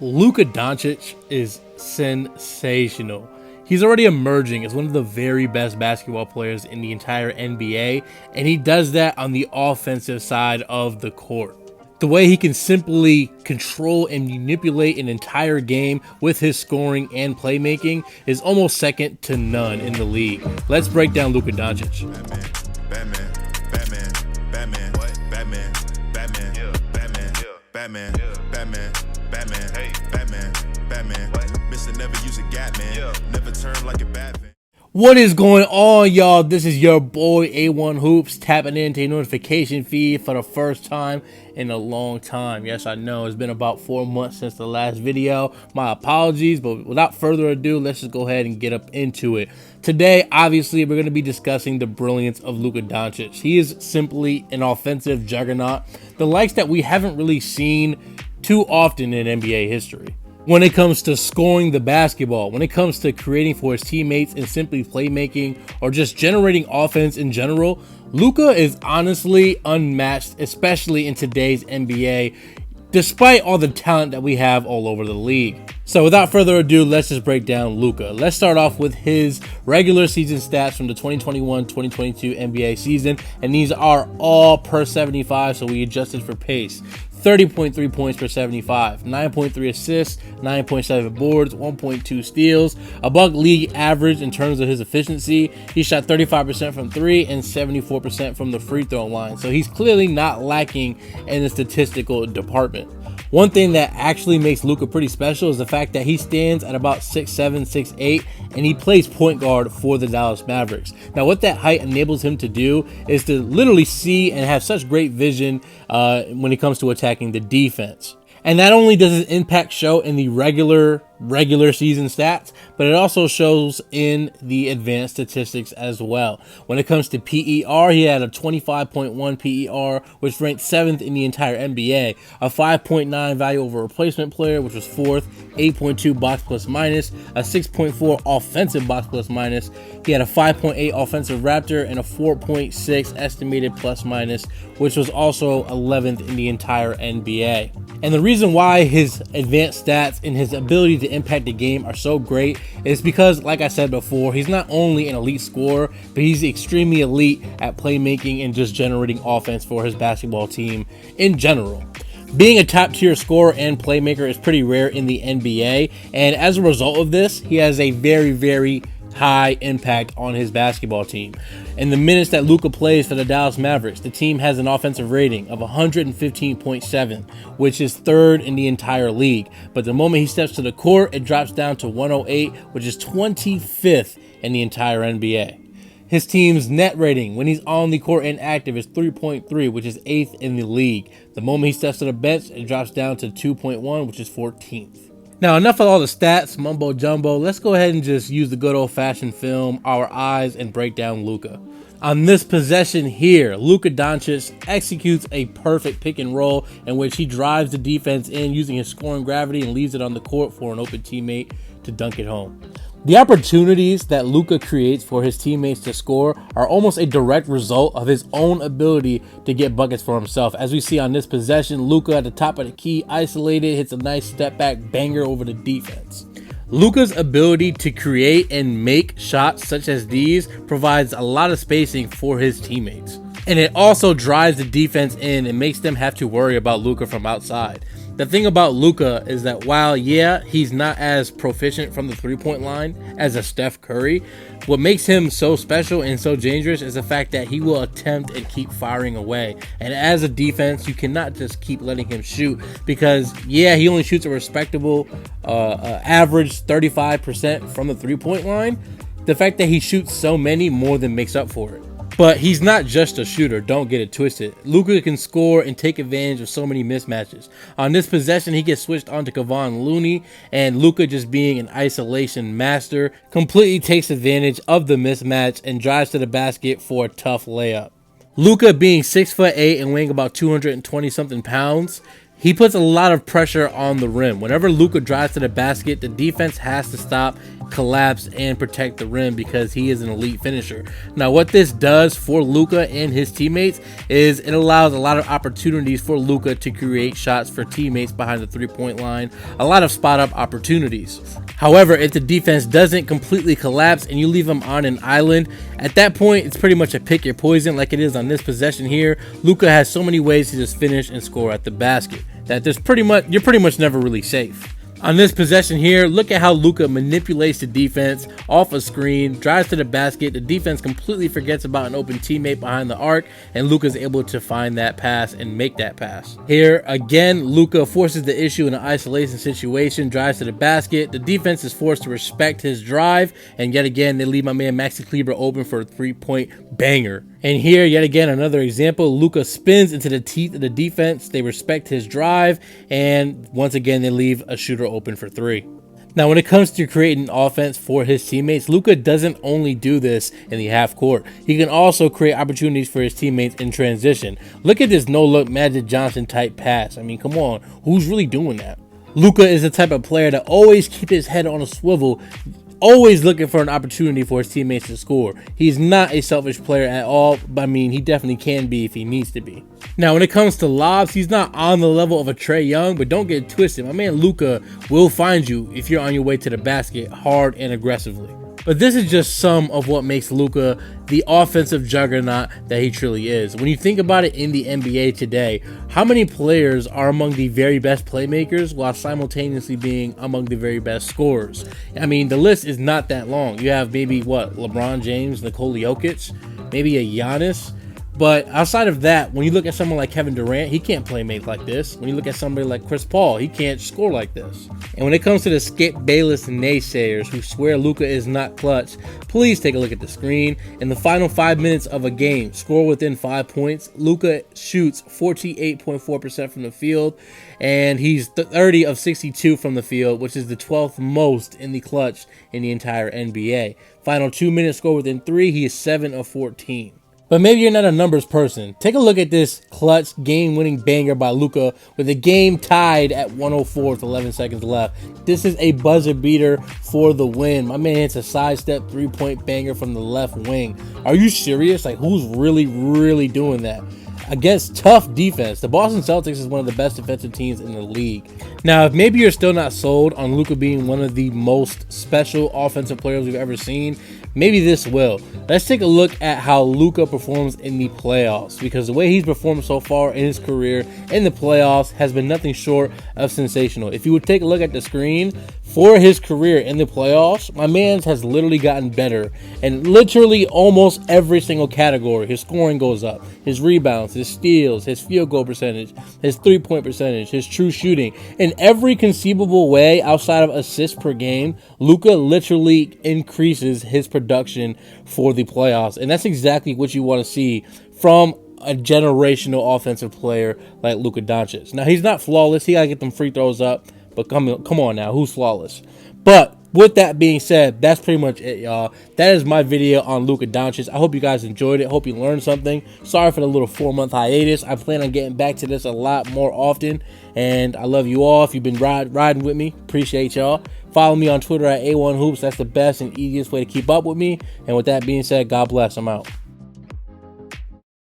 Luka Doncic is sensational. He's already emerging as one of the very best basketball players in the entire NBA, and he does that on the offensive side of the court. The way he can simply control and manipulate an entire game with his scoring and playmaking is almost second to none in the league. Let's break down Luka Doncic. What is going on, y'all? This is your boy A1 Hoops tapping into a notification feed for the first time in a long time. Yes, I know it's been about 4 months since the last video. My apologies, but without further ado, let's just go ahead and get up into it. Today, obviously, we're going to be discussing the brilliance of Luka Doncic. He is simply an offensive juggernaut, the likes that we haven't really seen too often in NBA history. When it comes to scoring the basketball, when it comes to creating for his teammates and simply playmaking or just generating offense in general, Luka is honestly unmatched, especially in today's NBA, despite all the talent that we have all over the league. So without further ado, let's just break down Luka. Let's start off with his regular season stats from the 2021-2022 NBA season, and these are all per 75, so we adjusted for pace. 30.3 points per 75, 9.3 assists, 9.7 boards, 1.2 steals, above league average in terms of his efficiency. He shot 35% from 3 and 74% from the free throw line, so he's clearly not lacking in the statistical department. One thing that actually makes Luka pretty special is the fact that he stands at about 6'7", 6'8", and he plays point guard for the Dallas Mavericks. Now, what that height enables him to do is to literally see and have such great vision when it comes to attacking the defense. And not only does his impact show in the regular season stats, but it also shows in the advanced statistics as well. When it comes to PER, he had a 25.1 PER, which ranked 7th in the entire NBA, a 5.9 value over replacement player, which was 4th, 8.2 box plus minus, a 6.4 offensive box plus minus. He had a 5.8 offensive Raptor and a 4.6 estimated plus minus, which was also 11th in the entire NBA. And the reason why his advanced stats and his ability to impact the game are so great is because, like I said before, he's not only an elite scorer, but he's extremely elite at playmaking and just generating offense for his basketball team in general. Being a top tier scorer and playmaker is pretty rare in the NBA, and as a result of this, he has a very high impact on his basketball team. In the minutes that Luka plays for the Dallas Mavericks, the team has an offensive rating of 115.7, which is 3rd in the entire league. But the moment he steps to the court, it drops down to 108, which is 25th in the entire NBA. His team's net rating when he's on the court and active is 3.3, which is 8th in the league. The moment he steps to the bench, it drops down to 2.1, which is 14th. Now, enough of all the stats, mumbo jumbo. Let's go ahead and just use the good old-fashioned film, our eyes, and break down Luka. On this possession here, Luka Doncic executes a perfect pick and roll in which he drives the defense in using his scoring gravity and leaves it on the court for an open teammate to dunk it home. The opportunities that Luka creates for his teammates to score are almost a direct result of his own ability to get buckets for himself. As we see on this possession, Luka at the top of the key, isolated, hits a nice step back banger over the defense. Luka's ability to create and make shots such as these provides a lot of spacing for his teammates. And it also drives the defense in and makes them have to worry about Luka from outside. The thing about Luka is that while, he's not as proficient from the three-point line as a Steph Curry, what makes him so special and so dangerous is the fact that he will attempt and keep firing away. And as a defense, you cannot just keep letting him shoot because, he only shoots a respectable average 35% from the three-point line. The fact that he shoots so many more than makes up for it. But he's not just a shooter, don't get it twisted. Luka can score and take advantage of so many mismatches. On this possession, he gets switched onto Kevon Looney, and Luka, just being an isolation master, completely takes advantage of the mismatch and drives to the basket for a tough layup. Luka, being 6'8" and weighing about 220 something pounds, He puts a lot of pressure on the rim. Whenever Luka drives to the basket, the defense has to stop, collapse, and protect the rim because he is an elite finisher. Now, what this does for Luka and his teammates is it allows a lot of opportunities for Luka to create shots for teammates behind the three-point line, a lot of spot-up opportunities. However, if the defense doesn't completely collapse and you leave them on an island, at that point, it's pretty much a pick your poison like it is on this possession here. Luka has so many ways to just finish and score at the basket that you're pretty much never really safe. On this possession here, look at how Luka manipulates the defense off a screen, drives to the basket. The defense completely forgets about an open teammate behind the arc, and Luka's able to find that pass and make that pass. Here, again, Luka forces the issue in an isolation situation, drives to the basket. The defense is forced to respect his drive, and yet again, they leave my man Maxi Kleber open for a three-point banger. And here, yet again, another example, Luka spins into the teeth of the defense. They respect his drive, and once again, they leave a shooter open for three. Now, when it comes to creating offense for his teammates, Luka doesn't only do this in the half court. He can also create opportunities for his teammates in transition. Look at this no-look Magic Johnson type pass. I mean, come on, who's really doing that? Luka is the type of player that always keeps his head on a swivel, always looking for an opportunity for his teammates to score. He's not a selfish player at all, but I mean, he definitely can be if he needs to be. Now, when it comes to lobs, he's not on the level of a Trae Young, but don't get twisted. My man Luka will find you if you're on your way to the basket hard and aggressively. But this is just some of what makes Luka the offensive juggernaut that he truly is. When you think about it in the NBA today, how many players are among the very best playmakers while simultaneously being among the very best scorers? I mean, the list is not that long. You have maybe, LeBron James, Nikola Jokic, maybe a Giannis. But outside of that, when you look at someone like Kevin Durant, he can't play make like this. When you look at somebody like Chris Paul, he can't score like this. And when it comes to the Skip Bayless naysayers who swear Luka is not clutch, please take a look at the screen. In the final 5 minutes of a game, score within 5 points, Luka shoots 48.4% from the field, and he's 30 of 62 from the field, which is the 12th most in the clutch in the entire NBA. Final 2 minutes score within 3, he is 7 of 14. But maybe you're not a numbers person. Take a look at this clutch game-winning banger by Luka with the game tied at 104 with 11 seconds left. This is a buzzer beater for the win. My man hits a sidestep three-point banger from the left wing. Are you serious? Like, who's really doing that? Against tough defense. The Boston Celtics is one of the best defensive teams in the league. Now, if maybe you're still not sold on Luka being one of the most special offensive players we've ever seen, maybe this will. Let's take a look at how Luka performs in the playoffs, because the way he's performed so far in his career in the playoffs has been nothing short of sensational. If you would take a look at the screen, for his career in the playoffs, my man has literally gotten better in literally almost every single category. His scoring goes up, his rebounds, his steals, his field goal percentage, his three-point percentage, his true shooting. In every conceivable way outside of assists per game, Luka literally increases his production for the playoffs. And that's exactly what you want to see from a generational offensive player like Luka Doncic. Now, he's not flawless. He got to get them free throws up. But come on now, who's flawless? But with that being said, that's pretty much it, y'all. That is my video on Luka Doncic. I hope you guys enjoyed it. Hope you learned something. Sorry for the little 4-month hiatus. I plan on getting back to this a lot more often. And I love you all. If you've been riding with me, appreciate y'all. Follow me on Twitter at A1Hoops. That's the best and easiest way to keep up with me. And with that being said, God bless. I'm out.